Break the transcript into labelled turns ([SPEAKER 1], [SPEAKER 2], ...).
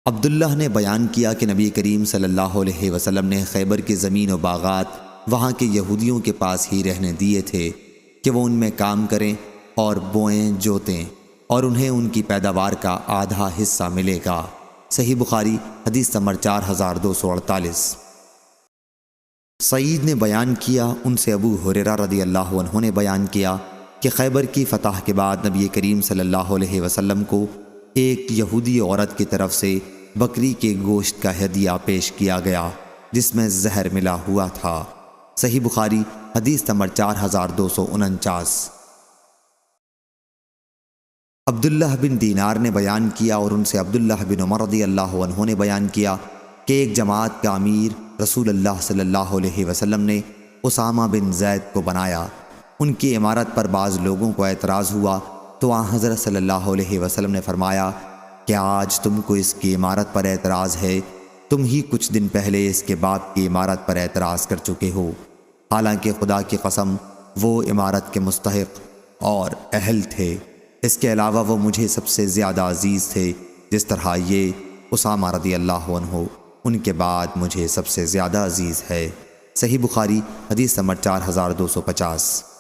[SPEAKER 1] عبداللہ نے بیان کیا کہ نبی کریم صلی اللہ علیہ وسلم نے خیبر کی زمین و باغات وہاں کے یہودیوں کے پاس ہی رہنے دیے تھے کہ وہ ان میں کام کریں اور بوئیں جوتیں اور انہیں ان کی پیداوار کا آدھا حصہ ملے گا۔ صحیح بخاری حدیث نمبر 4248۔ سعید نے بیان کیا، ان سے ابو ہریرہ رضی اللہ عنہ نے بیان کیا کہ خیبر کی فتح کے بعد نبی کریم صلی اللہ علیہ وسلم کو ایک یہودی عورت کی طرف سے بکری کے گوشت کا ہدیہ پیش کیا گیا جس میں زہر ملا ہوا تھا۔ صحیح بخاری حدیث نمبر 4249۔ عبداللہ بن دینار نے بیان کیا اور ان سے عبداللہ بن عمر رضی اللہ عنہ نے بیان کیا کہ ایک جماعت کا امیر رسول اللہ صلی اللہ علیہ وسلم نے اسامہ بن زید کو بنایا۔ ان کی عمارت پر بعض لوگوں کو اعتراض ہوا تو آن حضرت صلی اللہ علیہ وسلم نے فرمایا کہ آج تم کو اس کی عمارت پر اعتراض ہے، تم ہی کچھ دن پہلے اس کے باپ کی عمارت پر اعتراض کر چکے ہو، حالانکہ خدا کی قسم وہ عمارت کے مستحق اور اہل تھے۔ اس کے علاوہ وہ مجھے سب سے زیادہ عزیز تھے، جس طرح یہ اسامہ رضی اللہ عنہ ان کے بعد مجھے سب سے زیادہ عزیز ہے۔ صحیح بخاری حدیث نمبر 4250۔